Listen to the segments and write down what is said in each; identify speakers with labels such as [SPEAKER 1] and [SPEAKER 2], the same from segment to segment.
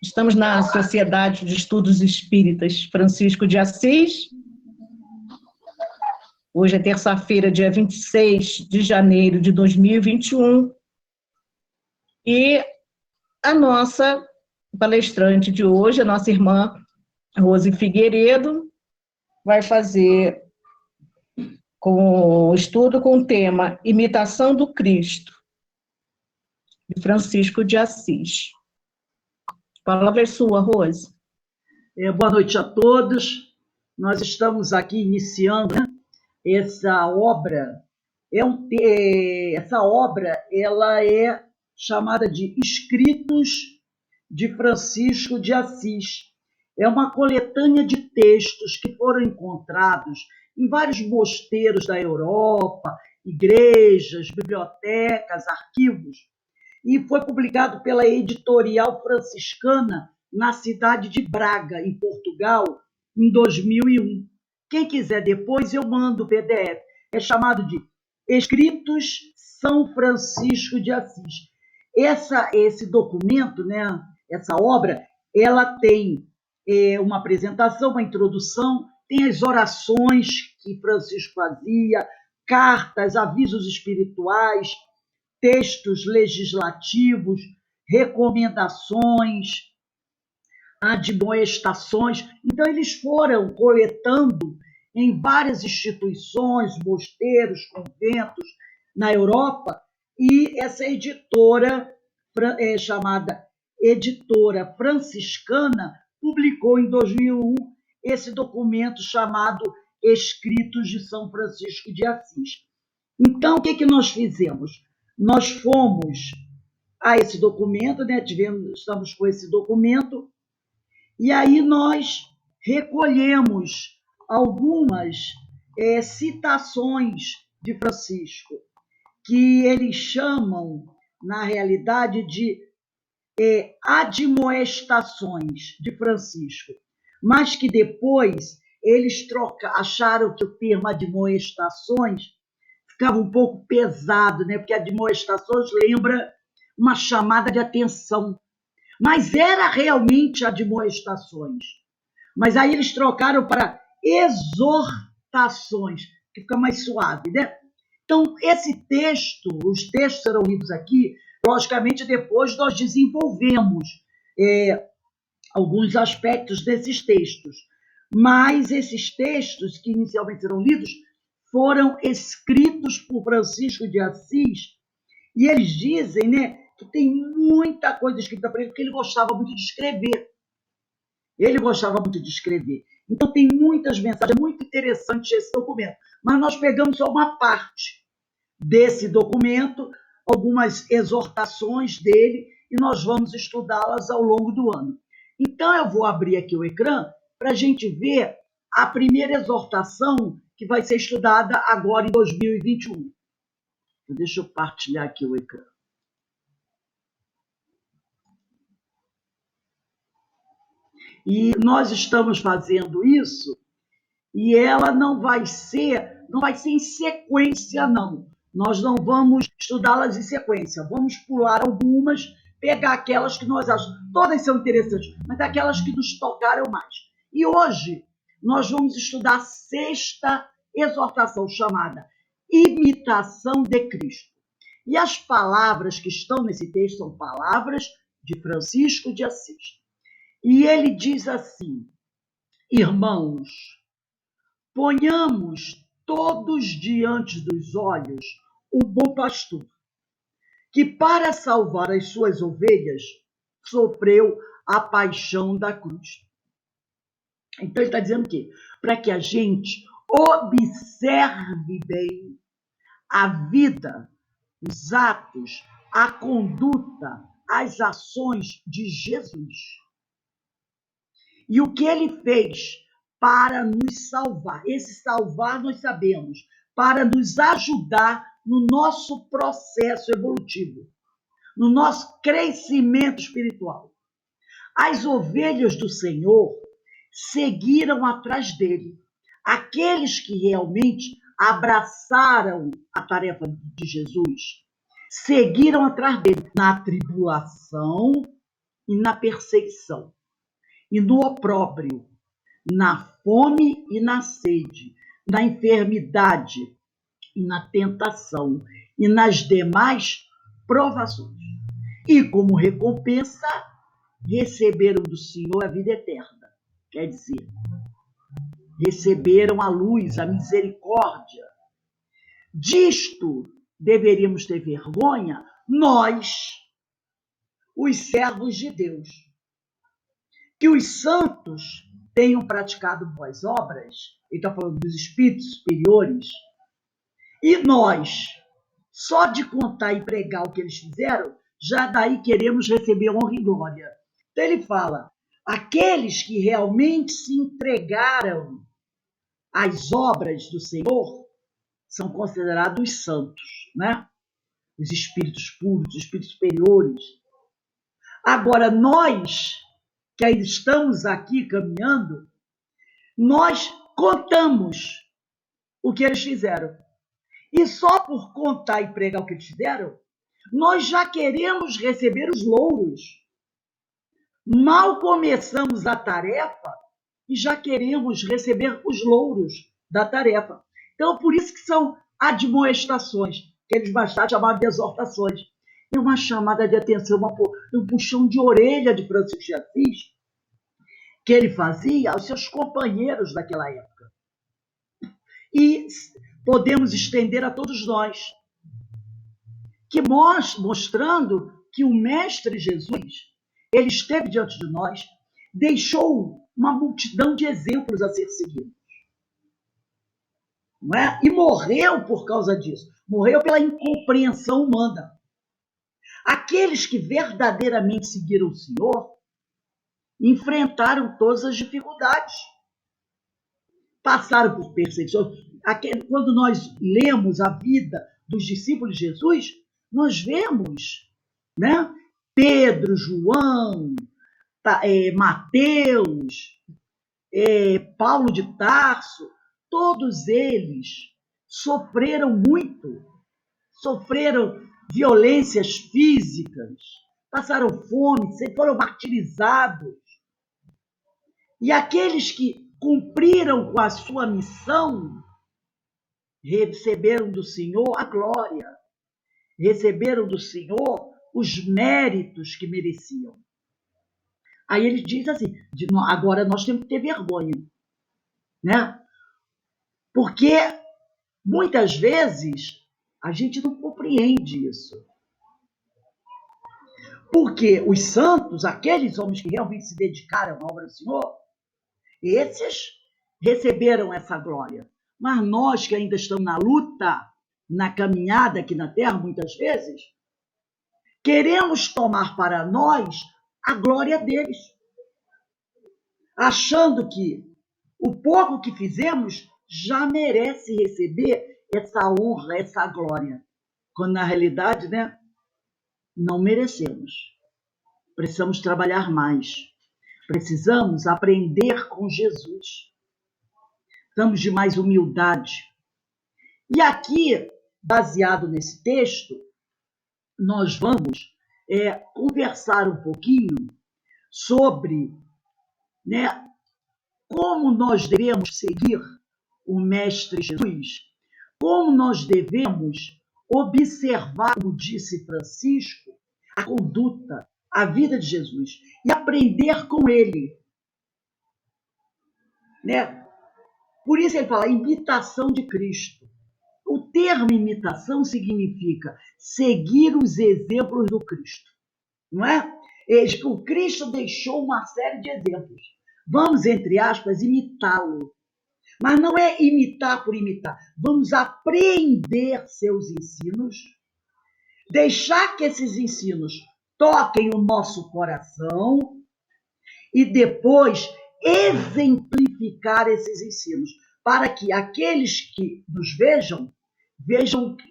[SPEAKER 1] Estamos na Sociedade de Estudos Espíritas Francisco de Assis. Hoje é terça-feira, dia 26 de janeiro de 2021. E a nossa palestrante de hoje, a nossa irmã Rose Figueiredo, vai fazer com estudo com o tema Imitação do Cristo, de Francisco de Assis. A palavra é sua, Rose.
[SPEAKER 2] Boa noite a todos. Nós estamos aqui iniciando, essa obra. Essa obra ela é chamada de Escritos de Francisco de Assis. É uma coletânea de textos que foram encontrados em vários mosteiros da Europa, igrejas, bibliotecas, arquivos, e foi publicado pela Editorial Franciscana na cidade de Braga, em Portugal, em 2001. Quem quiser depois, eu mando o PDF. É chamado de Escritos São Francisco de Assis. Esse documento, essa obra, ela tem uma apresentação, uma introdução, tem as orações que Francisco fazia, cartas, avisos espirituais, textos legislativos, recomendações, admoestações. Então, eles foram coletando em várias instituições, mosteiros, conventos, na Europa, e essa editora, chamada Editora Franciscana, publicou em 2001 esse documento chamado Escritos de São Francisco de Assis. Então, o que nós fizemos? Nós fomos a esse documento, estamos com esse documento, e aí nós recolhemos algumas citações de Francisco, que eles chamam, na realidade, de admoestações de Francisco, mas que depois eles acharam que o termo admoestações ficava um pouco pesado, porque admoestações lembra uma chamada de atenção, mas era realmente admoestações. Mas aí eles trocaram para exortações, que fica mais suave, Então, os textos serão lidos aqui, logicamente depois nós desenvolvemos alguns aspectos desses textos, mas esses textos que inicialmente serão lidos foram escritos por Francisco de Assis, e eles dizem, que tem muita coisa escrita para ele, porque ele gostava muito de escrever. Então, tem muitas mensagens, é muito interessante esse documento. Mas nós pegamos só uma parte desse documento, algumas exortações dele, e nós vamos estudá-las ao longo do ano. Então, eu vou abrir aqui o ecrã para a gente ver a primeira exortação que vai ser estudada agora em 2021. Deixa eu partilhar aqui o ecrã. E nós estamos fazendo isso, e ela não vai ser em sequência, não. Nós não vamos estudá-las em sequência. Vamos pular algumas, pegar aquelas que nós achamos. Todas são interessantes, mas aquelas que nos tocaram mais. E hoje nós vamos estudar a sexta exortação, chamada Imitação de Cristo. E as palavras que estão nesse texto são palavras de Francisco de Assis. E ele diz assim: irmãos, ponhamos todos diante dos olhos o bom pastor, que para salvar as suas ovelhas sofreu a paixão da cruz. Então ele está dizendo o quê? Para que a gente observe bem a vida, os atos, a conduta, as ações de Jesus. E o que ele fez para nos salvar? Esse salvar nós sabemos, para nos ajudar no nosso processo evolutivo, no nosso crescimento espiritual. As ovelhas do Senhor seguiram atrás dele. Aqueles que realmente abraçaram a tarefa de Jesus seguiram atrás dele na tribulação e na perseguição, e no opróbrio, na fome e na sede, na enfermidade e na tentação, e nas demais provações. E como recompensa, receberam do Senhor a vida eterna. Quer dizer, receberam a luz, a misericórdia. Disto deveríamos ter vergonha nós, os servos de Deus, que os santos tenham praticado boas obras, ele está falando dos espíritos superiores, e nós, só de contar e pregar o que eles fizeram, já daí queremos receber honra e glória. Então ele fala, aqueles que realmente se entregaram às obras do Senhor são considerados santos, né? Os espíritos puros, os espíritos superiores. Agora, nós que ainda estamos aqui caminhando, nós contamos o que eles fizeram. E só por contar e pregar o que eles fizeram, nós já queremos receber os louros. Mal começamos a tarefa e já queremos receber os louros da tarefa. Então, por isso que são admoestações, que eles bastaram chamar de exortações. É uma chamada de atenção, um puxão de orelha de Francisco de Assis, que ele fazia aos seus companheiros daquela época. E podemos estender a todos nós, que mostrando que o Mestre Jesus, ele esteve diante de nós, deixou uma multidão de exemplos a ser seguidos. Não é? E morreu por causa disso. Morreu pela incompreensão humana. Aqueles que verdadeiramente seguiram o Senhor enfrentaram todas as dificuldades. Passaram por perseguições. Quando nós lemos a vida dos discípulos de Jesus, nós vemos, né? Pedro, João, Mateus, Paulo de Tarso, todos eles sofreram muito, sofreram violências físicas, passaram fome, foram martirizados. E aqueles que cumpriram com a sua missão receberam do Senhor a glória, receberam do Senhor os méritos que mereciam. Aí ele diz assim, agora nós temos que ter vergonha, né? Porque muitas vezes a gente não compreende isso. Porque os santos, aqueles homens que realmente se dedicaram à obra do Senhor, esses receberam essa glória. Mas nós que ainda estamos na luta, na caminhada aqui na Terra, muitas vezes, queremos tomar para nós a glória deles, achando que o pouco que fizemos já merece receber essa honra, essa glória. Quando na realidade, né, não merecemos. Precisamos trabalhar mais. Precisamos aprender com Jesus. Precisamos de mais humildade. E aqui, baseado nesse texto, nós vamos conversar um pouquinho sobre, né, como nós devemos seguir o Mestre Jesus, como nós devemos observar, como disse Francisco, a conduta, a vida de Jesus e aprender com ele. Né? Por isso ele fala imitação de Cristo. O termo imitação significa seguir os exemplos do Cristo. Não é? O Cristo deixou uma série de exemplos. Vamos, entre aspas, imitá-lo. Mas não é imitar por imitar. Vamos aprender seus ensinos, deixar que esses ensinos toquem o nosso coração e depois exemplificar esses ensinos, para que aqueles que nos vejam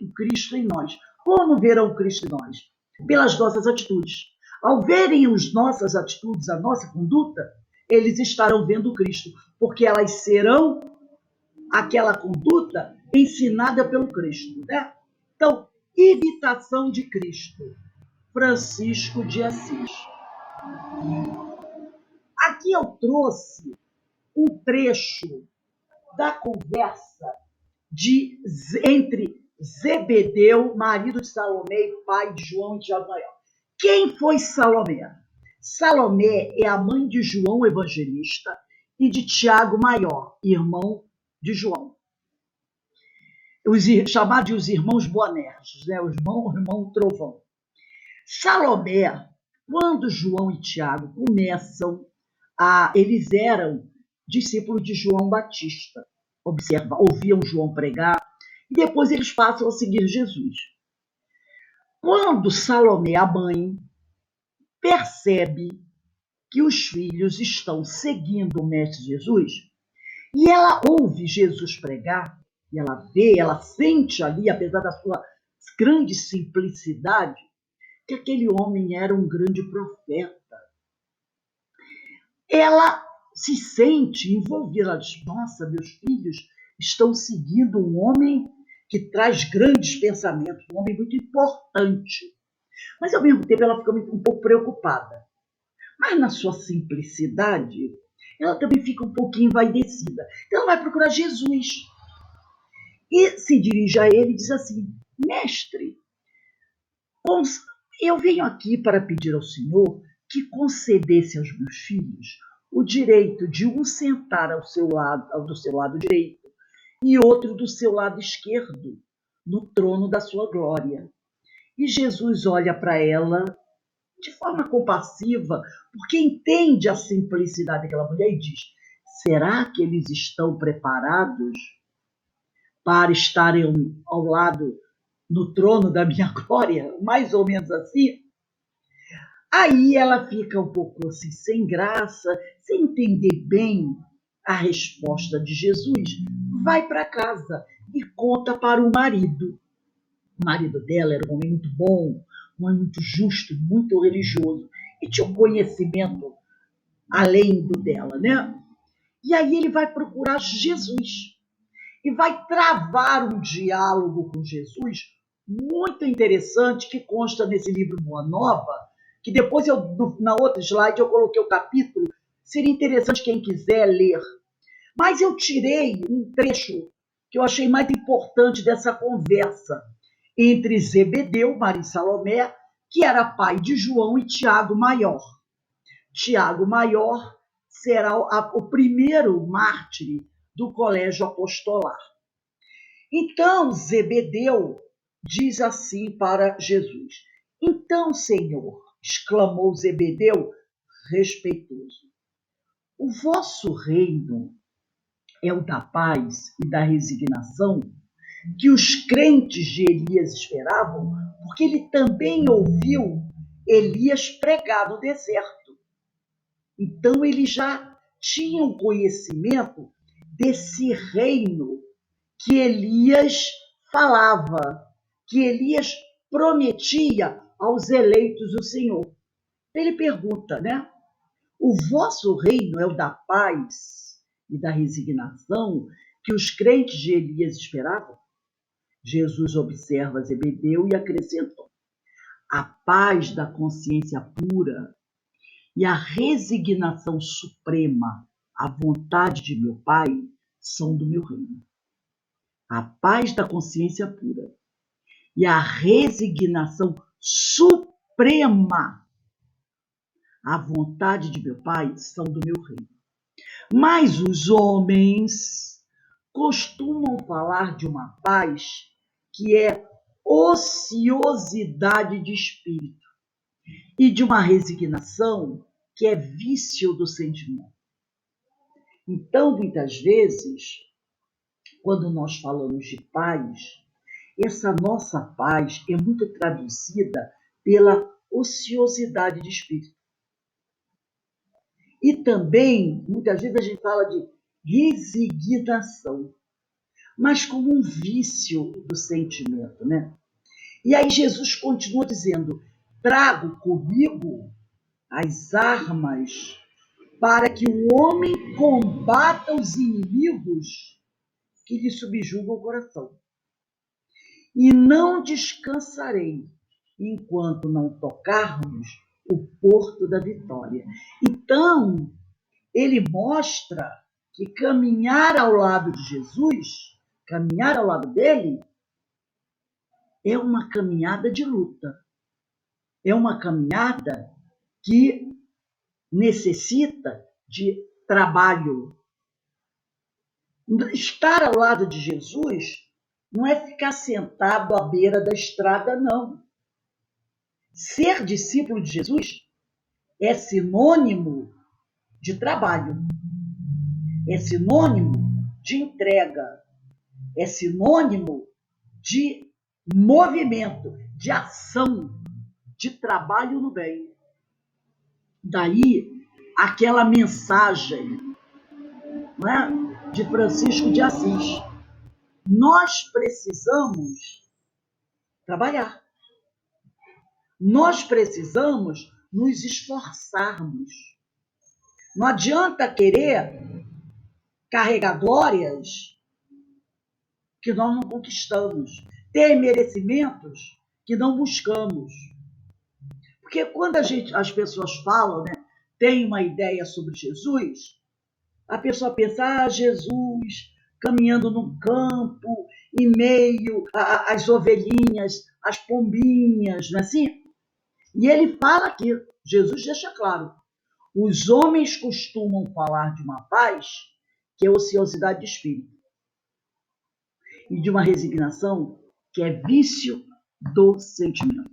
[SPEAKER 2] o Cristo em nós. Como verão o Cristo em nós? Pelas nossas atitudes. Ao verem as nossas atitudes, a nossa conduta, eles estarão vendo o Cristo, porque elas serão aquela conduta ensinada pelo Cristo, né? Então, imitação de Cristo, Francisco de Assis. Aqui eu trouxe um trecho da conversa entre Zebedeu, marido de Salomé, e pai de João e Tiago Maior. Quem foi Salomé? Salomé é a mãe de João Evangelista e de Tiago Maior, irmão de João. Chamados de os irmãos Boanerges, né? O irmão Trovão. Salomé, quando João e Tiago começam eles eram discípulos de João Batista. Ouviam João pregar e depois eles passam a seguir Jesus. Quando Salomé, a mãe, percebe que os filhos estão seguindo o Mestre Jesus e ela ouve Jesus pregar, e ela vê, ela sente ali, apesar da sua grande simplicidade, que aquele homem era um grande profeta. Ela se sente envolvida. Ela diz: nossa, meus filhos estão seguindo um homem que traz grandes pensamentos, um homem muito importante. Mas, ao mesmo tempo, ela fica um pouco preocupada. Mas, na sua simplicidade, ela também fica um pouquinho envaidecida. Então, ela vai procurar Jesus. E se dirige a ele e diz assim: mestre, eu venho aqui para pedir ao Senhor que concedesse aos meus filhos o direito de um sentar do seu lado direito e outro do seu lado esquerdo, no trono da sua glória. E Jesus olha para ela de forma compassiva, porque entende a simplicidade daquela mulher e diz: será que eles estão preparados para estarem ao lado no trono da minha glória? Mais ou menos assim. Aí ela fica um pouco assim, sem graça, sem entender bem a resposta de Jesus, vai para casa e conta para o marido. O marido dela era um homem muito bom, um homem muito justo, muito religioso, e tinha um conhecimento além do dela, né? E aí ele vai procurar Jesus e vai travar um diálogo com Jesus muito interessante que consta nesse livro Boa Nova, que depois na outra slide eu coloquei o capítulo, seria interessante quem quiser ler. Mas eu tirei um trecho que eu achei mais importante dessa conversa entre Zebedeu, marido de Salomé, que era pai de João, e Tiago Maior. Tiago Maior será o primeiro mártir do colégio apostolar. Então Zebedeu diz assim para Jesus: então, Senhor, exclamou Zebedeu, respeitoso, o vosso reino é o da paz e da resignação que os crentes de Elias esperavam, porque ele também ouviu Elias pregar no deserto. Então ele já tinha um conhecimento desse reino que Elias falava, que Elias prometia aos eleitos do Senhor. Ele pergunta, né? O vosso reino é o da paz e da resignação que os crentes de Elias esperavam? Jesus observa Zebedeu e acrescentou: a paz da consciência pura e a resignação suprema à vontade de meu Pai são do meu reino. A paz da consciência pura e a resignação suprema à vontade de meu Pai são do meu reino. Mas os homens costumam falar de uma paz que é ociosidade de espírito e de uma resignação que é vício do sentimento. Então, muitas vezes, quando nós falamos de paz, essa nossa paz é muito traduzida pela ociosidade de espírito. E também, muitas vezes, a gente fala de resignação, mas como um vício do sentimento, né? E aí Jesus continua dizendo: trago comigo as armas para que o homem combata os inimigos que lhe subjugam o coração. E não descansarei enquanto não tocarmos o Porto da Vitória. Então, ele mostra que caminhar ao lado de Jesus, caminhar ao lado dele, é uma caminhada de luta. É uma caminhada que necessita de trabalho. Estar ao lado de Jesus não é ficar sentado à beira da estrada, não. Ser discípulo de Jesus é sinônimo de trabalho, é sinônimo de entrega, é sinônimo de movimento, de ação, de trabalho no bem. Daí aquela mensagem, não é, de Francisco de Assis. Nós precisamos trabalhar. Nós precisamos nos esforçarmos. Não adianta querer carregar glórias que nós não conquistamos, ter merecimentos que não buscamos. Porque quando as pessoas falam, né, tem uma ideia sobre Jesus, a pessoa pensa, Jesus caminhando no campo, em meio às ovelhinhas, às pombinhas, não é assim? E ele fala aqui, Jesus deixa claro, os homens costumam falar de uma paz que é ociosidade de espírito e de uma resignação que é vício do sentimento.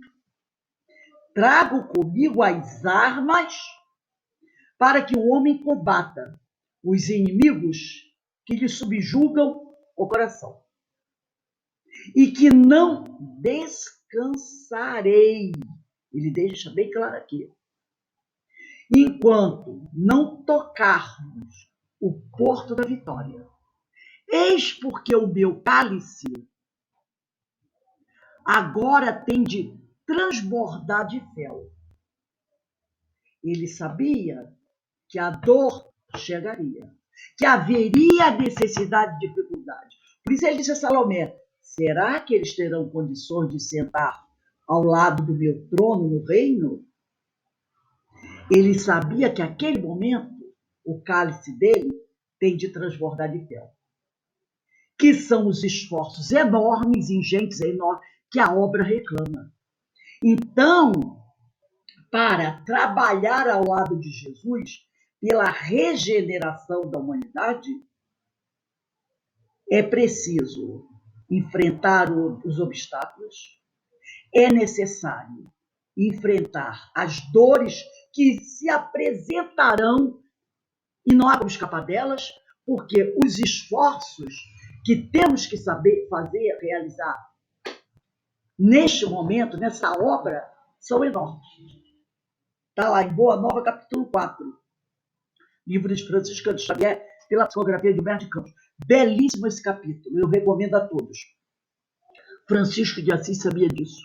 [SPEAKER 2] Trago comigo as armas para que o homem combata os inimigos que lhe subjugam o coração. E que não descansarei. Ele deixa bem claro aqui. Enquanto não tocarmos o porto da vitória. Eis porque o meu cálice agora tem de transbordar de fel. Ele sabia que a dor chegaria, que haveria necessidade de dificuldade. Por isso ele disse a Salomé, será que eles terão condições de sentar ao lado do meu trono no reino? Ele sabia que naquele momento o cálice dele tem de transbordar de fel. Que são os esforços enormes, ingentes, enormes, que a obra reclama. Então, para trabalhar ao lado de Jesus, pela regeneração da humanidade, é preciso enfrentar os obstáculos, é necessário enfrentar as dores que se apresentarão e não há como escapar delas, porque os esforços que temos que saber fazer, realizar neste momento, nessa obra, são enormes. Está lá em Boa Nova, capítulo 4, livro de Francisco de Xavier, pela psicografia de Humberto de Campos. Belíssimo esse capítulo, eu recomendo a todos. Francisco de Assis sabia disso.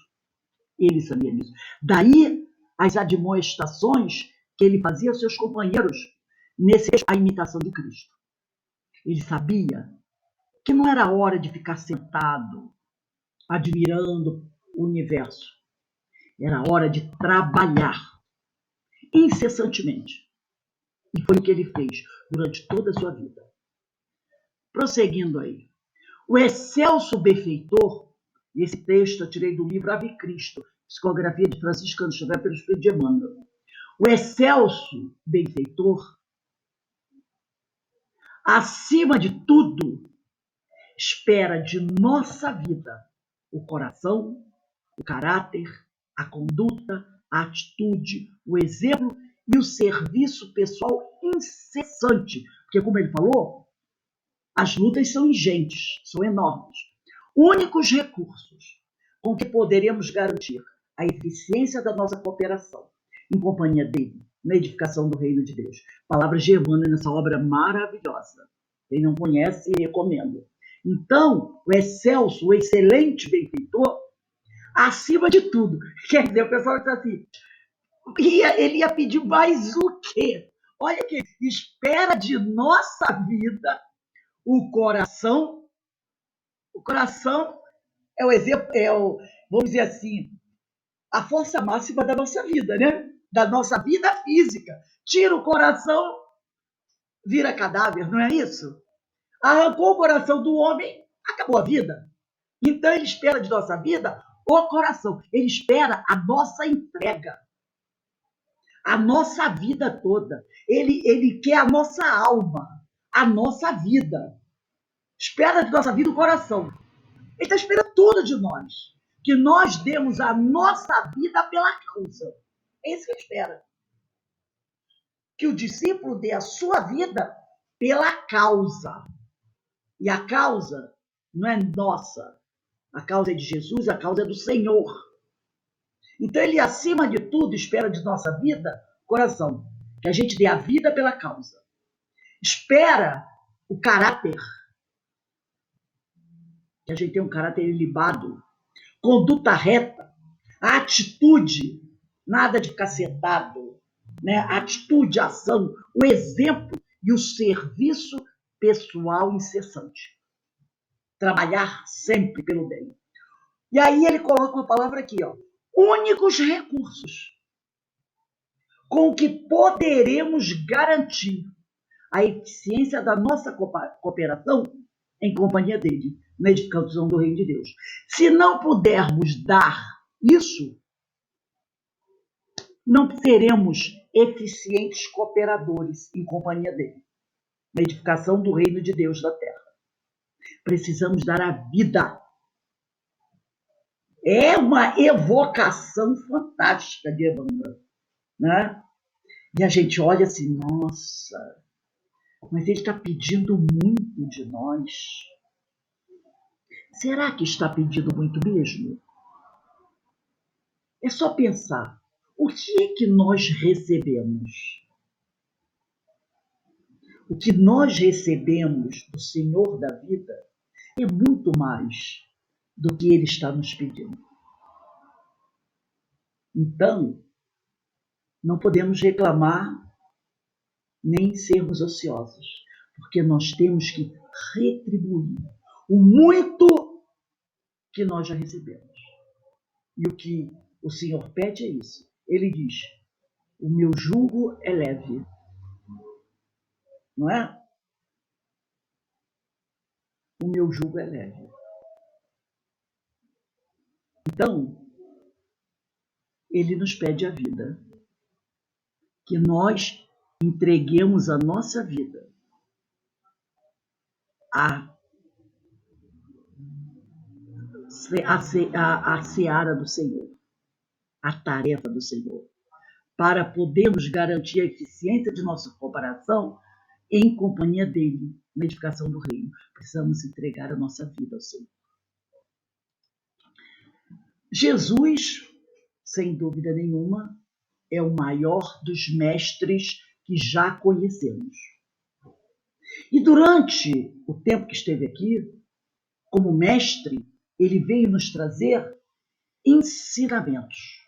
[SPEAKER 2] Ele sabia disso. Daí as admoestações que ele fazia aos seus companheiros nesse a imitação de Cristo. Ele sabia que não era hora de ficar sentado, admirando o universo. Era hora de trabalhar incessantemente. E foi o que ele fez durante toda a sua vida. Prosseguindo aí. O excelso benfeitor, esse texto eu tirei do livro Ave Cristo, psicografia de Francisco de Xavier pelo Espírito de Emmanuel. O excelso benfeitor, acima de tudo, espera de nossa vida o coração, o caráter, a conduta, a atitude, o exemplo e o serviço pessoal incessante. Porque, como ele falou, as lutas são ingentes, são enormes. Únicos recursos com que poderemos garantir a eficiência da nossa cooperação em companhia dele, na edificação do reino de Deus. Palavras de Emmanuel nessa obra maravilhosa. Quem não conhece, recomendo. Então, o excelso, o excelente benfeitor, acima de tudo. Quer dizer, o pessoal está assim, ele ia pedir mais o quê? Olha que espera de nossa vida o coração. O coração é o exemplo, vamos dizer assim, a força máxima da nossa vida, né? da nossa vida física. Tira o coração, vira cadáver, não é isso? Arrancou o coração do homem, acabou a vida. Então ele espera de nossa vida o coração. Ele espera a nossa entrega, a nossa vida toda. Ele quer a nossa alma, a nossa vida. Espera de nossa vida o coração. Ele está esperando tudo de nós. Que nós demos a nossa vida pela causa. É isso que ele espera. Que o discípulo dê a sua vida pela causa. E a causa não é nossa. A causa é de Jesus, a causa é do Senhor. Então ele, acima de tudo, espera de nossa vida, coração, que a gente dê a vida pela causa. Espera o caráter, que a gente tenha um caráter ilibado, conduta reta, a atitude, nada de ficar sentado, né? A atitude, a ação, o exemplo e o serviço pessoal incessante. Trabalhar sempre pelo bem. E aí ele coloca uma palavra aqui, ó, únicos recursos com que poderemos garantir a eficiência da nossa cooperação em companhia dele, na edificação do reino de Deus. Se não pudermos dar isso, não seremos eficientes cooperadores em companhia dele, na edificação do reino de Deus da terra. Precisamos dar a vida. É uma evocação fantástica de Emmanuel, né? E a gente olha assim, nossa, mas ele está pedindo muito de nós. Será que está pedindo muito mesmo? É só pensar, o que é que nós recebemos? O que nós recebemos do Senhor da vida é muito mais do que ele está nos pedindo. Então, não podemos reclamar nem sermos ociosos, porque nós temos que retribuir o muito que nós já recebemos. E o que o Senhor pede é isso. Ele diz, o meu jugo é leve. Não é? O meu jugo é leve. Então, ele nos pede a vida. Que nós entreguemos a nossa vida à seara do Senhor, à tarefa do Senhor, para podermos garantir a eficiência de nossa cooperação em companhia dele, na edificação do reino. Precisamos entregar a nossa vida ao Senhor. Jesus, sem dúvida nenhuma, é o maior dos mestres que já conhecemos. E durante o tempo que esteve aqui, como mestre, ele veio nos trazer ensinamentos.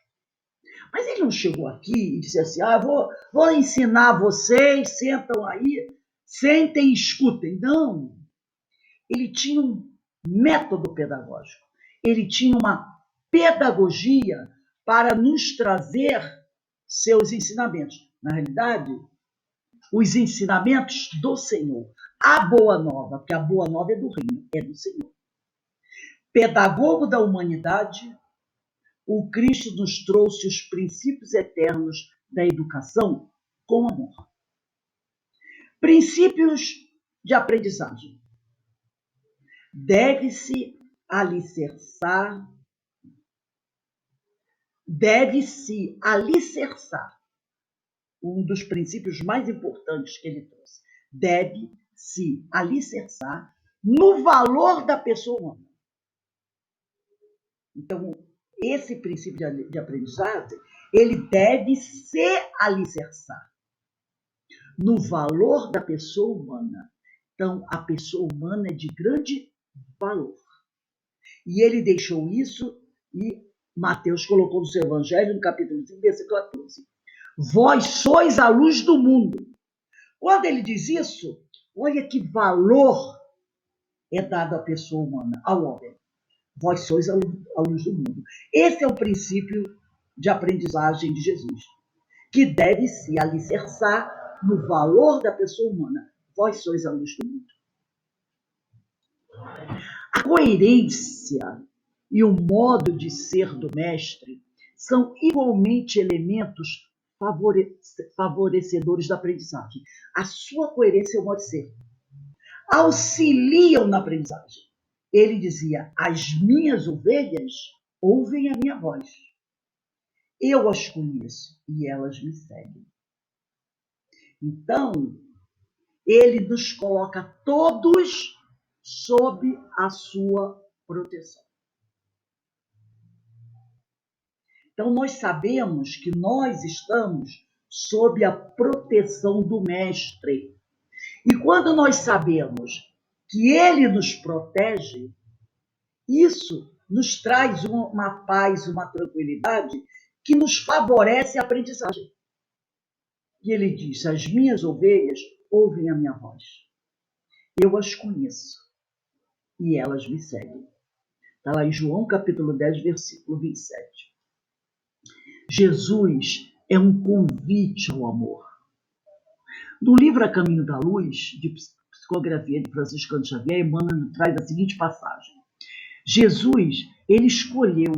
[SPEAKER 2] Mas ele não chegou aqui e disse assim, vou ensinar vocês, sentam aí, sentem e escutem. Não. Ele tinha um método pedagógico. Ele tinha uma pedagogia para nos trazer seus ensinamentos. Na realidade, os ensinamentos do Senhor. A boa nova, porque a boa nova é do reino, é do Senhor. Pedagogo da humanidade, o Cristo nos trouxe os princípios eternos da educação com amor. Princípios de aprendizagem. Deve-se alicerçar um dos princípios mais importantes que ele trouxe. Deve-se alicerçar no valor da pessoa humana. Então, esse princípio de aprendizagem, ele deve se alicerçar no valor da pessoa humana. Então, a pessoa humana é de grande valor. E ele deixou isso, e Mateus colocou no seu evangelho, no capítulo 5, versículo 14. Vós sois a luz do mundo. Quando ele diz isso, olha que valor é dado à pessoa humana, ao homem. Vós sois a luz do mundo. Esse é o princípio de aprendizagem de Jesus. que deve se alicerçar no valor da pessoa humana. Vós sois a luz do mundo. A coerência e o modo de ser do mestre são igualmente elementos favorecedores da aprendizagem. A sua coerência é o modo de ser. Auxiliam na aprendizagem. Ele dizia: as minhas ovelhas ouvem a minha voz. Eu as conheço e elas me seguem. Então, ele nos coloca todos sob a sua proteção. Então, nós sabemos que nós estamos sob a proteção do Mestre. E quando nós sabemos que ele nos protege, isso nos traz uma paz, uma tranquilidade que nos favorece a aprendizagem. E ele diz: as minhas ovelhas ouvem a minha voz. Eu as conheço e elas me seguem. Está lá em João capítulo 10, versículo 27. Jesus é um convite ao amor. No livro A Caminho da Luz, de psicografia de Franciscano Xavier, Emmanuel traz a seguinte passagem. Jesus, ele escolheu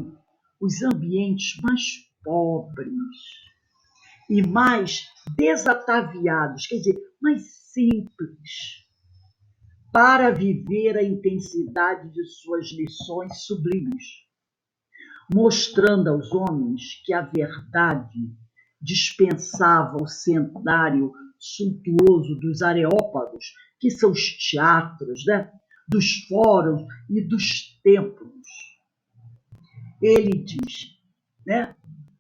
[SPEAKER 2] os ambientes mais pobres e mais desataviados, quer dizer, mais simples, para viver a intensidade de suas lições sublimes, mostrando aos homens que a verdade dispensava o cenário suntuoso dos areópagos, que são os teatros, né? Dos fóruns e dos templos. Ele diz, né?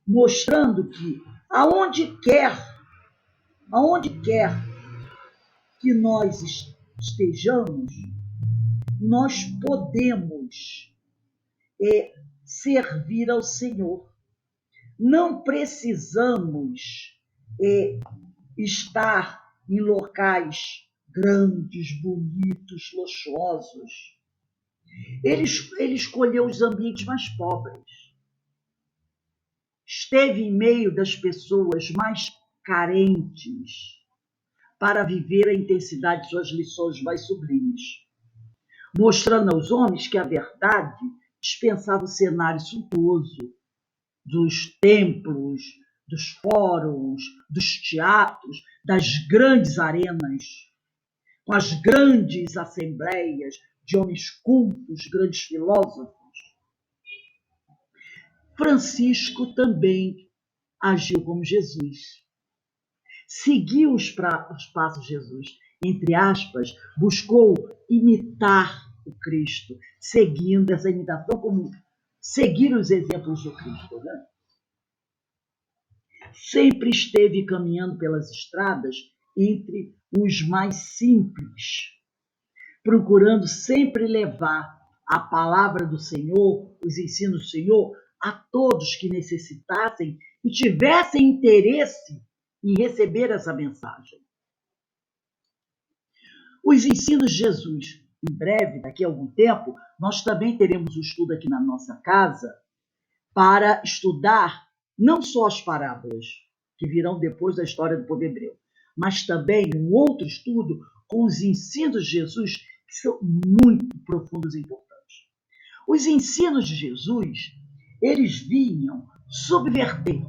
[SPEAKER 2] Mostrando que aonde quer que nós estejamos, nós podemos servir ao Senhor. Não precisamos estar em locais grandes, bonitos, luxuosos. Ele escolheu os ambientes mais pobres. Esteve em meio das pessoas mais carentes para viver a intensidade de suas lições mais sublimes, mostrando aos homens que a verdade dispensava o cenário suntuoso dos templos, dos fóruns, dos teatros, das grandes arenas, com as grandes assembleias de homens cultos, grandes filósofos. Francisco também agiu como Jesus. Seguiu os passos de Jesus, entre aspas, buscou imitar o Cristo, seguindo essa imitação como seguir os exemplos do Cristo, né? Sempre esteve caminhando pelas estradas entre os mais simples, procurando sempre levar a palavra do Senhor, os ensinos do Senhor, a todos que necessitassem e tivessem interesse em receber essa mensagem. Os ensinos de Jesus. Em breve, daqui a algum tempo, nós também teremos um estudo aqui na nossa casa para estudar não só as parábolas, que virão depois da história do povo hebreu, mas também um outro estudo com os ensinos de Jesus, que são muito profundos e importantes. Os ensinos de Jesus, eles vinham subverter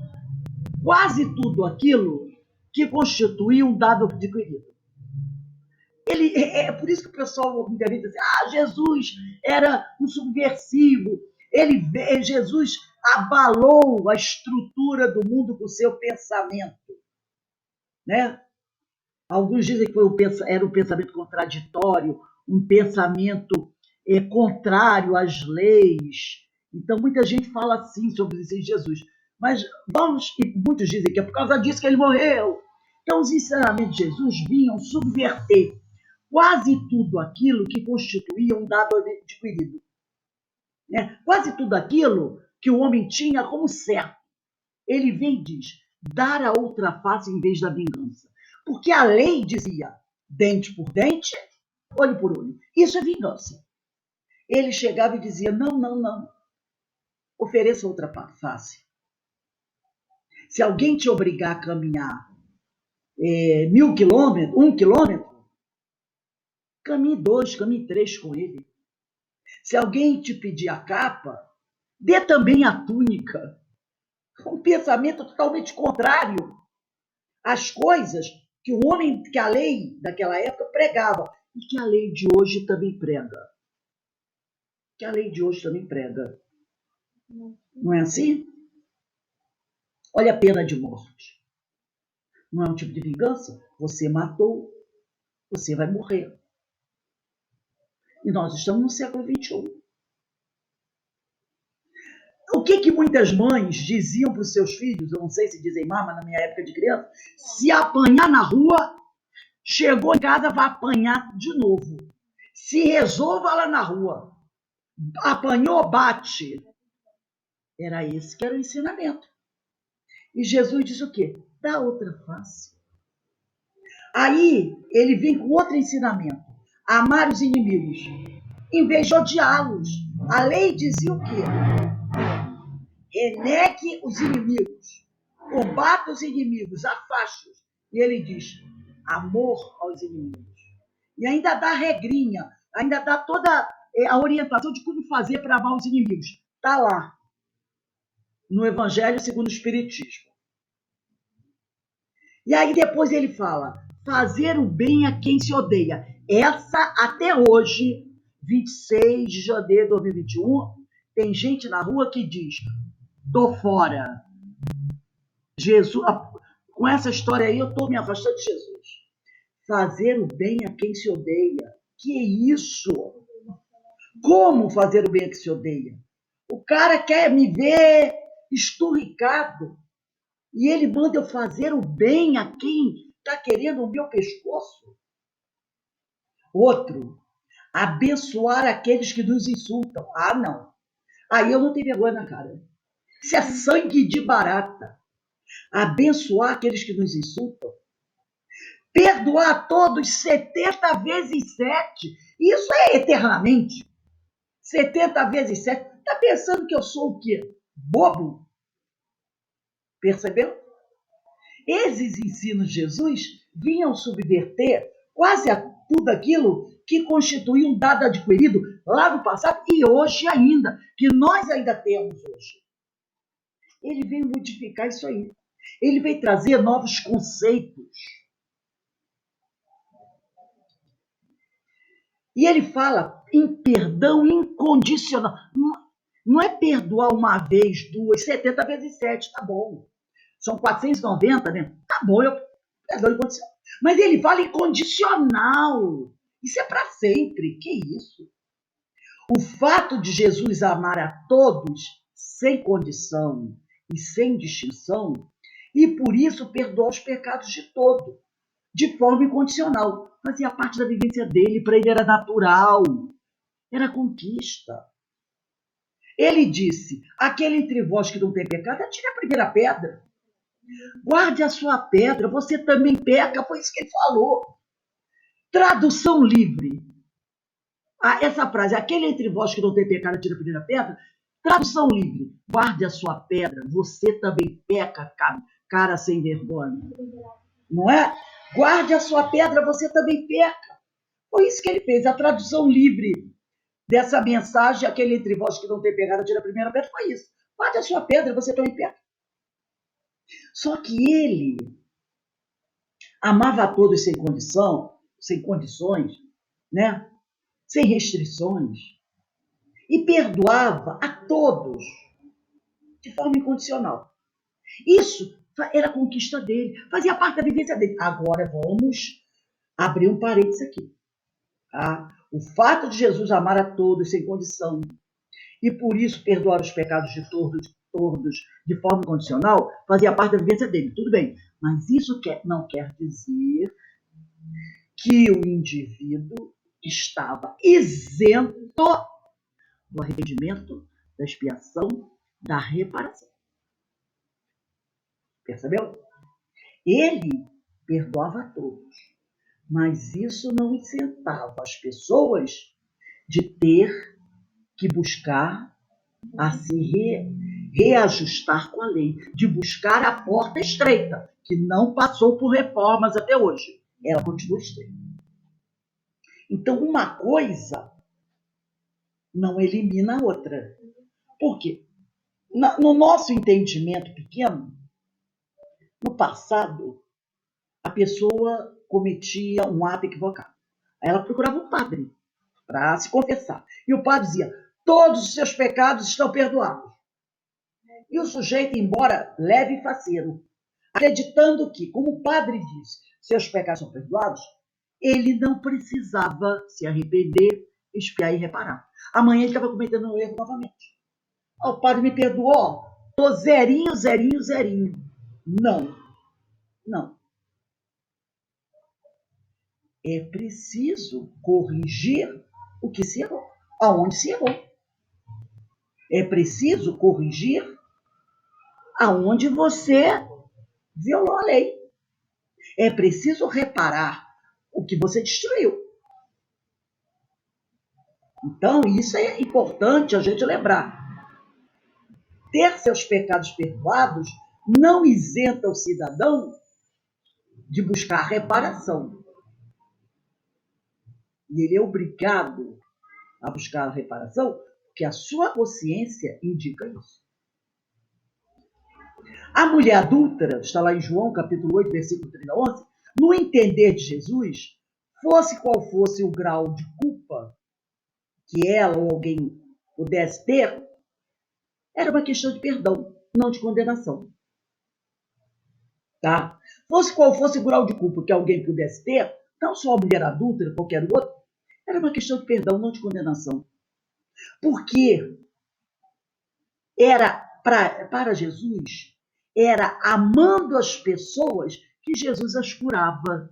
[SPEAKER 2] quase tudo aquilo que constituía um dado adquirido. É por isso que o pessoal muitas vezes diz assim, Jesus era um subversivo, Jesus abalou a estrutura do mundo com o seu pensamento, né? Alguns dizem que era um pensamento contraditório, um pensamento contrário às leis. Então, muita gente fala assim sobre os ensinos de Jesus. Mas muitos dizem que é por causa disso que ele morreu. Então, os ensinamentos de Jesus vinham subverter quase tudo aquilo que constituía um dado adquirido. Né? Quase tudo aquilo que o homem tinha como certo. Ele vem e diz, dar a outra face em vez da vingança. Porque a lei dizia, dente por dente, olho por olho. Isso é vingança. Ele chegava e dizia, não. Ofereça outra face. Se alguém te obrigar a caminhar 1.000 quilômetros, 1 quilômetro, caminhe 2, caminhe 3 com ele. Se alguém te pedir a capa, dê também a túnica. Um pensamento totalmente contrário às coisas que o homem, que a lei daquela época pregava e que a lei de hoje também prega. Que a lei de hoje também prega. Não é assim? Olha a pena de morte. Não é um tipo de vingança? Você matou, você vai morrer. E nós estamos no século XXI. O que muitas mães diziam para os seus filhos, eu não sei se dizem mais, mas na minha época de criança, se apanhar na rua, chegou em casa, vai apanhar de novo. Se resolva lá na rua. Apanhou, bate. Era esse que era o ensinamento. E Jesus diz o quê? Dá outra face. Aí ele vem com outro ensinamento. Amar os inimigos. Em vez de odiá-los. A lei dizia o quê? Renegue os inimigos. Combata os inimigos, afaste-os. E ele diz, amor aos inimigos. E ainda dá regrinha, ainda dá toda a orientação de como fazer para amar os inimigos. Está lá, no Evangelho segundo o Espiritismo. E aí depois ele fala, fazer o bem a quem se odeia. Essa, até hoje, 26 de janeiro de 2021, tem gente na rua que diz, tô fora. Jesus, com essa história aí, eu estou me afastando de Jesus. Fazer o bem a quem se odeia. Que isso? Como fazer o bem a quem se odeia? O cara quer me ver esturricado e ele manda eu fazer o bem a quem está querendo o meu pescoço. Outro, abençoar aqueles que nos insultam. Ah, não. Aí eu não tenho vergonha na cara. Isso é sangue de barata. Abençoar aqueles que nos insultam. Perdoar a todos 70 vezes 7. Isso é eternamente. 70 vezes 7. Está pensando que eu sou o quê? Bobo? Percebeu? Esses ensinos de Jesus vinham subverter quase tudo aquilo que constituía um dado adquirido lá no passado e hoje ainda, que nós ainda temos hoje. Ele veio modificar isso aí. Ele veio trazer novos conceitos. E ele fala em perdão incondicional. Não é perdoar uma vez, 2, 70 vezes 7, tá bom. São 490, né? Tá bom, eu perdoo incondicional. Mas ele fala incondicional. Isso é para sempre. Que isso? O fato de Jesus amar a todos sem condição e sem distinção, e por isso perdoar os pecados de todos, de forma incondicional. Fazia parte da vivência dele, para ele era natural, era conquista. Ele disse, aquele entre vós que não tem pecado, atire a primeira pedra. Guarde a sua pedra, você também peca, foi isso que ele falou. Tradução livre. Essa frase, aquele entre vós que não tem pecado, atire a primeira pedra. Tradução livre. Guarde a sua pedra, você também peca, cara sem vergonha. Não é? Guarde a sua pedra, você também peca. Foi isso que ele fez, a tradução livre dessa mensagem, aquele entre vós que não tem pecado, atire a primeira pedra, foi isso. Guarde a sua pedra, você também peca. Só que ele amava a todos sem condição, sem condições, né? Sem restrições, e perdoava a todos de forma incondicional. Isso era a conquista dele, fazia parte da vivência dele. Agora vamos abrir um parênteses aqui. Tá? O fato de Jesus amar a todos sem condição e por isso perdoar os pecados de todos de forma incondicional fazia parte da vivência dele. Tudo bem, mas isso não quer dizer que o indivíduo estava isento do arrependimento, da expiação, da reparação. Percebeu? Ele perdoava a todos, mas isso não isentava as pessoas de ter que buscar a se reajustar com a lei, de buscar a porta estreita, que não passou por reformas até hoje. Ela continua estreita. Então, uma coisa não elimina a outra. Por quê? No nosso entendimento pequeno, no passado, a pessoa cometia um ato equivocado. Aí ela procurava um padre para se confessar. E o padre dizia: todos os seus pecados estão perdoados. E o sujeito, embora leve e faceiro, acreditando que, como o padre disse, seus pecados são perdoados, ele não precisava se arrepender, expiar e reparar. Amanhã ele estava cometendo um erro novamente. O padre me perdoou, estou zerinho, zerinho, zerinho. Não, não. É preciso corrigir o que se errou, aonde se errou. É preciso corrigir aonde você violou a lei. É preciso reparar o que você destruiu. Então, isso é importante a gente lembrar. Ter seus pecados perdoados não isenta o cidadão de buscar reparação. E ele é obrigado a buscar a reparação porque a sua consciência indica isso. A mulher adúltera, está lá em João, capítulo 8, versículo 30 a 11, no entender de Jesus, fosse qual fosse o grau de culpa que ela ou alguém pudesse ter, era uma questão de perdão, não de condenação. Tá? Fosse qual fosse o grau de culpa que alguém pudesse ter, não só a mulher adúltera, qualquer outro, era uma questão de perdão, não de condenação. Porque era, para Jesus, era amando as pessoas que Jesus as curava.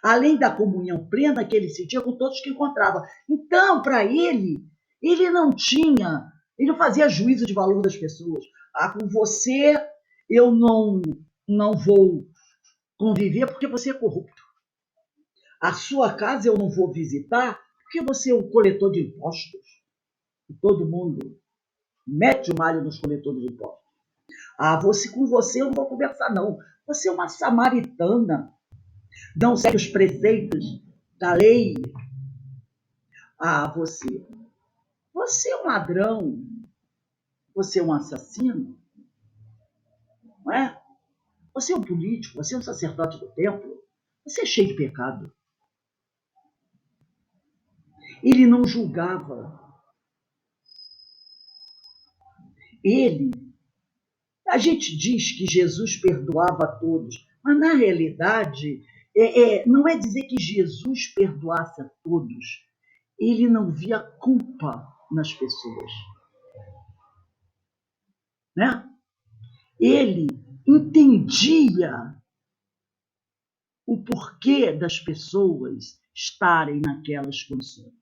[SPEAKER 2] Além da comunhão plena que ele sentia com todos que encontrava. Então, para ele não fazia juízo de valor das pessoas. Ah, com você eu não vou conviver porque você é corrupto. A sua casa eu não vou visitar porque você é um coletor de impostos. E todo mundo mete o malho nos coletores de impostos. Ah, com você eu não vou conversar, não. Você é uma samaritana. Não segue os preceitos da lei. Ah, você é um ladrão. Você é um assassino. Não é? Você é um político. Você é um sacerdote do templo. Você é cheio de pecado. Ele não julgava. A gente diz que Jesus perdoava a todos, mas na realidade não é dizer que Jesus perdoasse a todos. Ele não via culpa nas pessoas. Né? Ele entendia o porquê das pessoas estarem naquelas condições.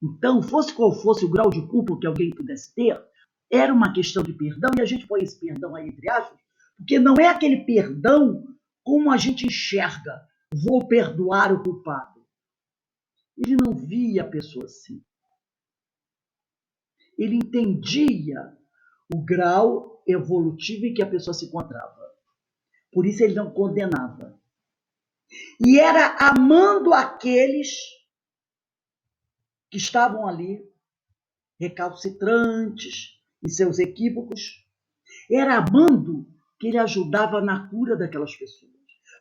[SPEAKER 2] Então, fosse qual fosse o grau de culpa que alguém pudesse ter, era uma questão de perdão, e a gente põe esse perdão aí entre aspas, porque não é aquele perdão como a gente enxerga, vou perdoar o culpado. Ele não via a pessoa assim. Ele entendia o grau evolutivo em que a pessoa se encontrava. Por isso ele não condenava. E era amando aqueles que estavam ali, recalcitrantes em seus equívocos. Era amando que ele ajudava na cura daquelas pessoas.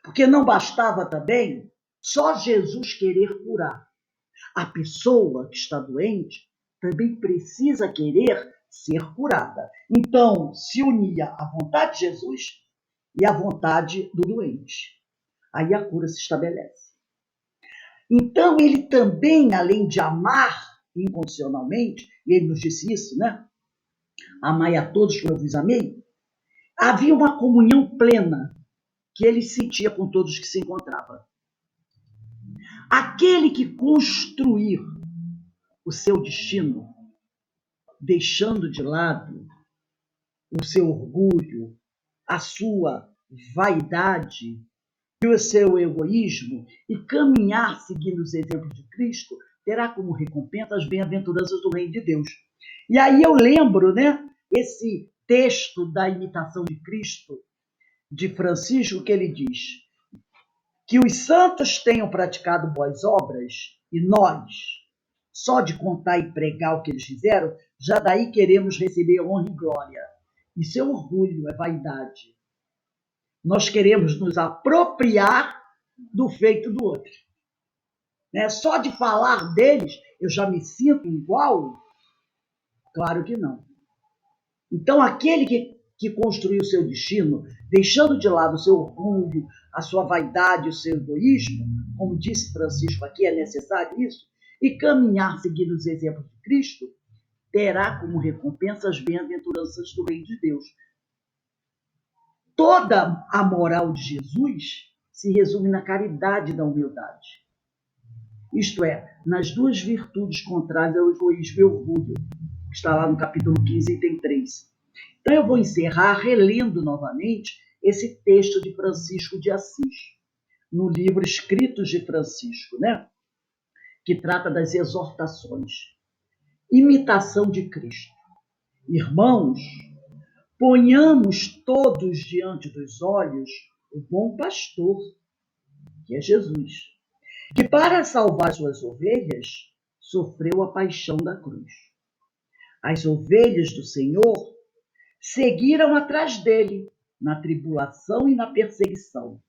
[SPEAKER 2] Porque não bastava também só Jesus querer curar. A pessoa que está doente também precisa querer ser curada. Então, se unia a vontade de Jesus e a vontade do doente. Aí a cura se estabelece. Então, ele também, além de amar incondicionalmente, e ele nos disse isso, né? Amai a todos como eu vos amei. Havia uma comunhão plena que ele sentia com todos que se encontrava. Aquele que construir o seu destino, deixando de lado o seu orgulho, a sua vaidade e o seu egoísmo e caminhar seguindo os exemplos de Cristo, terá como recompensa as bem-aventuranças do reino de Deus. E aí eu lembro, né, esse texto da imitação de Cristo, de Francisco, que ele diz que os santos tenham praticado boas obras e nós, só de contar e pregar o que eles fizeram, já daí queremos receber honra e glória. Isso é orgulho, é vaidade. Nós queremos nos apropriar do feito do outro. Né? Só de falar deles, eu já me sinto igual? Claro que não. Então, aquele que construiu o seu destino, deixando de lado o seu orgulho, a sua vaidade, o seu egoísmo, como disse Francisco aqui, é necessário isso, e caminhar seguindo os exemplos de Cristo, terá como recompensa as bem-aventuranças do reino de Deus. Toda a moral de Jesus se resume na caridade e na humildade. Isto é, nas duas virtudes contrárias ao egoísmo e ao orgulho, que está lá no capítulo 15, item 3. Então eu vou encerrar relendo novamente esse texto de Francisco de Assis, no livro Escritos de Francisco, né? Que trata das exortações. Imitação de Cristo. Irmãos, ponhamos todos diante dos olhos o bom pastor, que é Jesus, que para salvar suas ovelhas sofreu a paixão da cruz. As ovelhas do Senhor seguiram atrás dele na tribulação e na perseguição,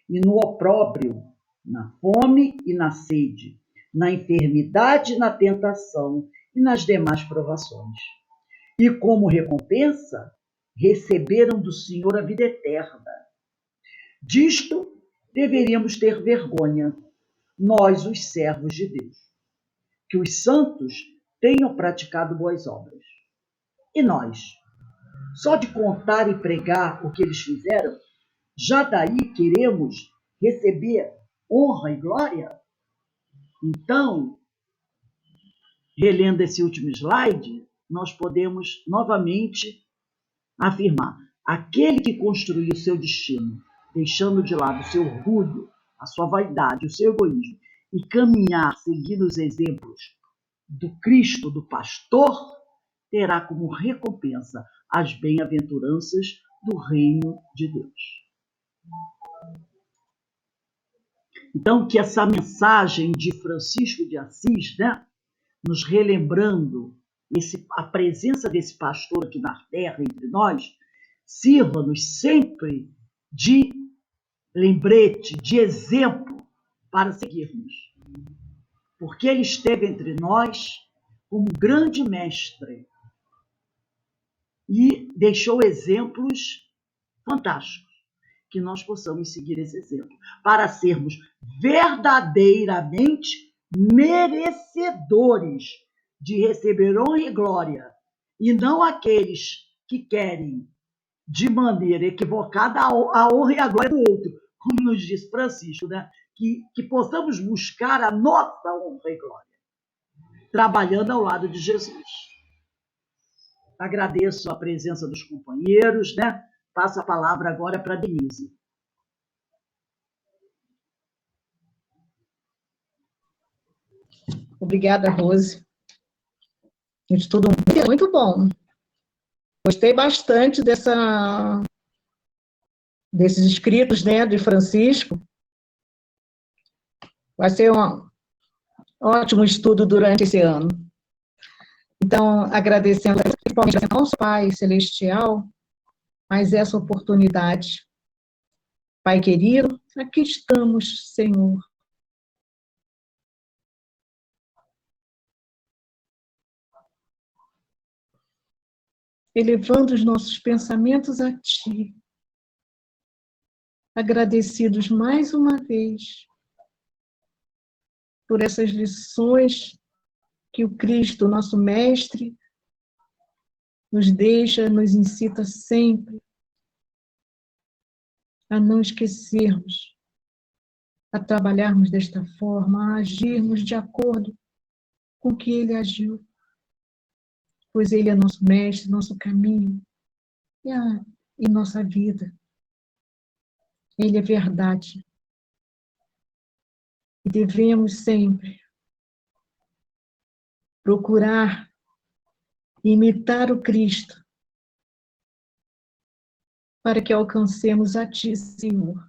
[SPEAKER 2] e no opróbrio, na fome e na sede, na enfermidade e na tentação e nas demais provações. E como recompensa, receberam do Senhor a vida eterna. Disto deveríamos ter vergonha, nós, os servos de Deus, que os santos tenham praticado boas obras. E nós, só de contar e pregar o que eles fizeram, já daí queremos receber honra e glória? Então, relendo esse último slide, nós podemos novamente afirmar: aquele que construiu o seu destino, deixando de lado o seu orgulho, a sua vaidade, o seu egoísmo, e caminhar seguindo os exemplos do Cristo, do pastor, terá como recompensa as bem-aventuranças do reino de Deus. Então, que essa mensagem de Francisco de Assis, né, nos relembrando a presença desse pastor aqui na terra entre nós, sirva-nos sempre de lembrete, de exemplo para seguirmos. Porque ele esteve entre nós como grande mestre e deixou exemplos fantásticos, que nós possamos seguir esse exemplo, para sermos verdadeiramente merecedores de receber honra e glória, e não aqueles que querem, de maneira equivocada, a honra e a glória do outro, como nos diz Francisco, né? Que possamos buscar a nossa honra e glória, trabalhando ao lado de Jesus. Agradeço a presença dos companheiros, né? Passo a palavra agora para a Denise.
[SPEAKER 1] Obrigada, Rose. Estudo muito bom. Gostei bastante desses escritos, né, de Francisco. Vai ser um ótimo estudo durante esse ano. Então, agradecendo principalmente ao nosso Pai Celestial, mais essa oportunidade. Pai querido, aqui estamos, Senhor. Elevando os nossos pensamentos a Ti. Agradecidos mais uma vez por essas lições que o Cristo, nosso Mestre, nos deixa, nos incita sempre a não esquecermos, a trabalharmos desta forma, a agirmos de acordo com o que Ele agiu. Pois Ele é nosso Mestre, nosso caminho e nossa vida. Ele é verdade. E devemos sempre procurar imitar o Cristo, para que alcancemos a Ti, Senhor.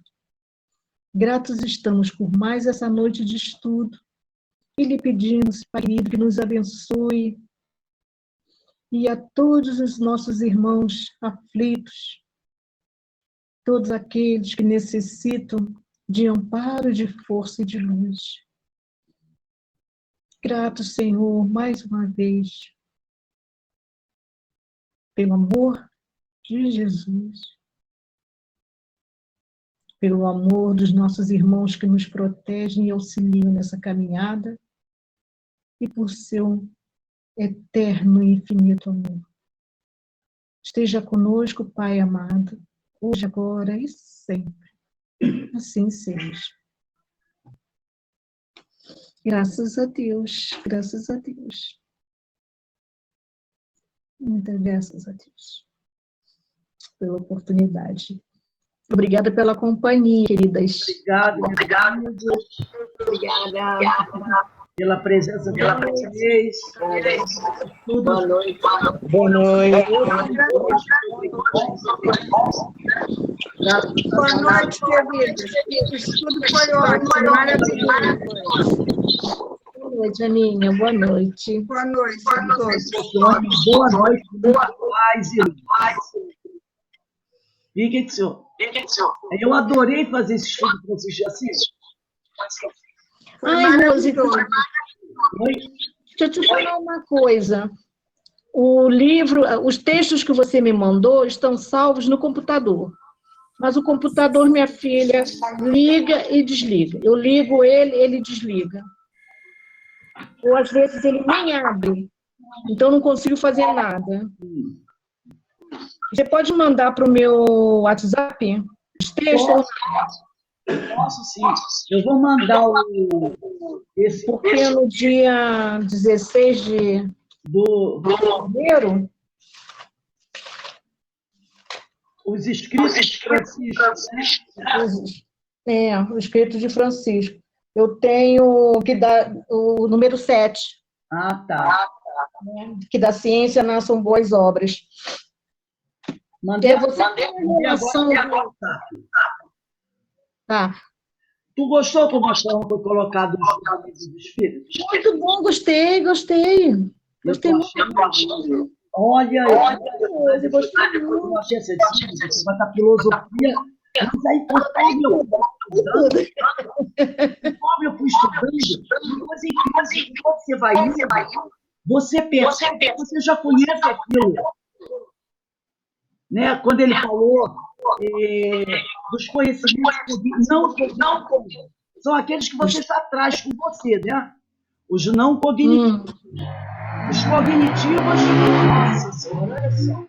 [SPEAKER 1] Gratos estamos por mais essa noite de estudo e lhe pedimos, Pai querido, que nos abençoe e a todos os nossos irmãos aflitos, todos aqueles que necessitam de amparo, de força e de luz. Grato, Senhor, mais uma vez, pelo amor de Jesus, pelo amor dos nossos irmãos que nos protegem e auxiliam nessa caminhada, e por seu eterno e infinito amor. Esteja conosco, Pai amado, hoje, agora e sempre. Assim seja. Graças a Deus, graças a Deus. Muitas graças a Deus pela oportunidade. Obrigada pela companhia, queridas.
[SPEAKER 2] Obrigado.
[SPEAKER 3] Obrigada.
[SPEAKER 2] Pela presença de vocês.
[SPEAKER 3] Boa noite.
[SPEAKER 1] Boa noite.
[SPEAKER 3] Boa noite, queridos. O estudo foi ótimo, maravilhoso.
[SPEAKER 1] Boa noite, Aninha. Boa noite.
[SPEAKER 3] Boa noite a todos.
[SPEAKER 2] Boa noite, muita paz e luz. E o que senhor? Eu adorei fazer esse estudo com vocês, assim.
[SPEAKER 1] Ai, Rose,
[SPEAKER 2] Oi?
[SPEAKER 1] deixa eu te falar uma coisa. O livro, os textos que você me mandou estão salvos no computador. Mas o computador, minha filha, liga e desliga. Eu ligo ele, ele desliga. Ou às vezes ele nem abre. Então não consigo fazer nada. Você pode mandar para o meu WhatsApp os textos?
[SPEAKER 2] Posso sim. Eu vou mandar esse
[SPEAKER 1] Porque no dia 16 de
[SPEAKER 2] do
[SPEAKER 1] janeiro,
[SPEAKER 2] os escritos de Francisco, né?
[SPEAKER 1] o escrito de Francisco. Eu tenho que dar o número 7,
[SPEAKER 2] Ah, tá.
[SPEAKER 1] né, que da ciência nasçam boas obras.
[SPEAKER 2] Mandei
[SPEAKER 1] Você tem uma relação... Tá.
[SPEAKER 2] Tu gostou como a forma foi colocado os livros dos espíritos?
[SPEAKER 1] Muito bom, gostei. Gostei
[SPEAKER 2] muito. Olha,
[SPEAKER 1] eu gostei muito.
[SPEAKER 2] eu achei essa disciplina, você vai estar filosofia, mas aí conforme eu fui estudando, uma coisa incrível, quando você vai indo, você percebe que você já conhece aquilo. Né? Quando ele falou dos conhecimentos não cognitivos, são aqueles que você já traz com você, né? Os não cognitivos. Os cognitivos, nossa senhora, olha só.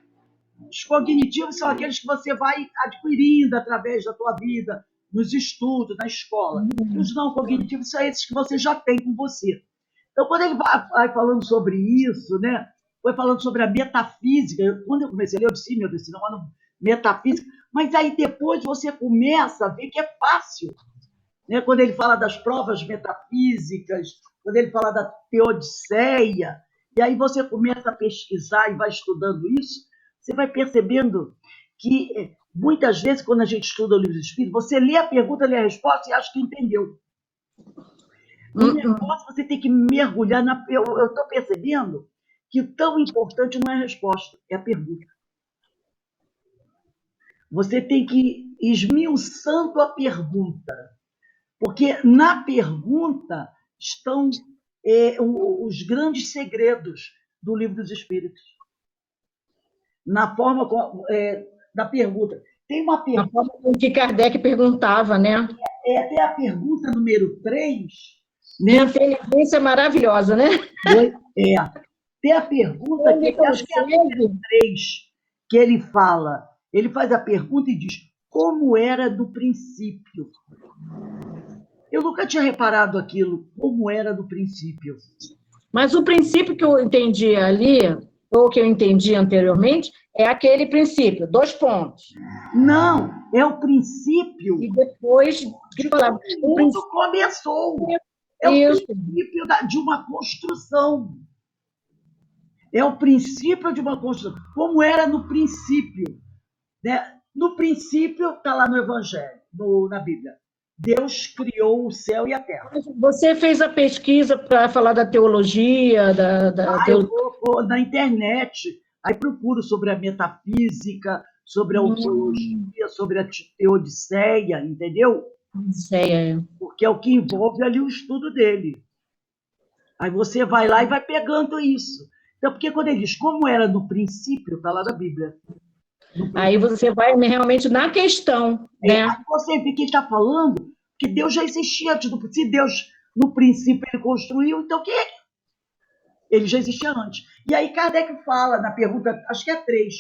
[SPEAKER 2] Os cognitivos são aqueles que você vai adquirindo através da tua vida, nos estudos, na escola. E os não cognitivos são esses que você já tem com você. Então, quando ele vai falando sobre isso, né? Foi falando sobre a metafísica. Quando eu comecei a ler, eu disse, meu Deus, esse negócio metafísica. Mas aí depois você começa a ver que é fácil. Né? Quando ele fala das provas metafísicas, quando ele fala da teodiceia, e aí você começa a pesquisar e vai estudando isso, você vai percebendo que muitas vezes, quando a gente estuda o livro do Espírito, você lê a pergunta, lê a resposta e acha que entendeu. No negócio, você tem que mergulhar na... Eu estou percebendo que o tão importante não é a resposta, é a pergunta. Você tem que ir esmiuçando a pergunta, porque na pergunta estão os grandes segredos do Livro dos Espíritos. Na forma da pergunta. Tem uma pergunta...
[SPEAKER 1] Na forma que Kardec perguntava, né?
[SPEAKER 2] Tem a pergunta número 3...
[SPEAKER 1] Né? Inteligência maravilhosa, né?
[SPEAKER 2] Tem a pergunta que acho que é a número 3, que ele faz a pergunta e diz, como era do princípio? Eu nunca tinha reparado aquilo, como era do princípio.
[SPEAKER 1] Mas o princípio que eu entendi ali, ou que eu entendi anteriormente, é aquele princípio, 2 pontos.
[SPEAKER 2] Não, é o princípio...
[SPEAKER 1] E depois...
[SPEAKER 2] O mundo começou. É o princípio de uma construção. É o princípio de uma construção, como era no princípio. Né? No princípio, está lá no Evangelho, na Bíblia. Deus criou o céu e a terra.
[SPEAKER 1] Você fez a pesquisa para falar da teologia,
[SPEAKER 2] Eu vou na internet, aí procuro sobre a metafísica, sobre a ontologia, sobre a teodiceia, entendeu?
[SPEAKER 1] É.
[SPEAKER 2] Porque é o que envolve ali o estudo dele. Aí você vai lá e vai pegando isso. Então, porque quando ele diz como era no princípio, está lá na Bíblia.
[SPEAKER 1] Aí você vai realmente na questão, né?
[SPEAKER 2] Aí você vê que ele está falando que Deus já existia antes. Se Deus, no princípio, ele construiu, então quem é que ele já existia antes? E aí Kardec fala na pergunta, acho que é 3,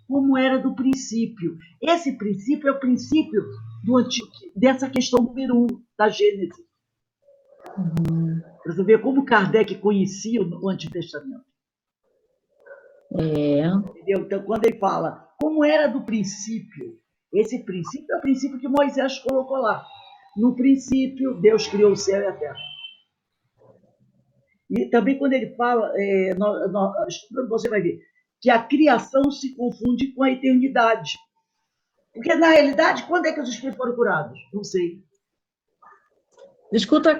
[SPEAKER 2] como era do princípio. Esse princípio é o princípio dessa questão número 1 da Gênesis. Para você ver como Kardec conhecia o Antigo Testamento. Entendeu? Então, quando ele fala como era do princípio, esse princípio é o princípio que Moisés colocou lá. No princípio, Deus criou o céu e a terra. E também quando ele fala, você vai ver que a criação se confunde com a eternidade. Porque, na realidade, quando é que os espíritos foram curados? Não sei.
[SPEAKER 1] Escuta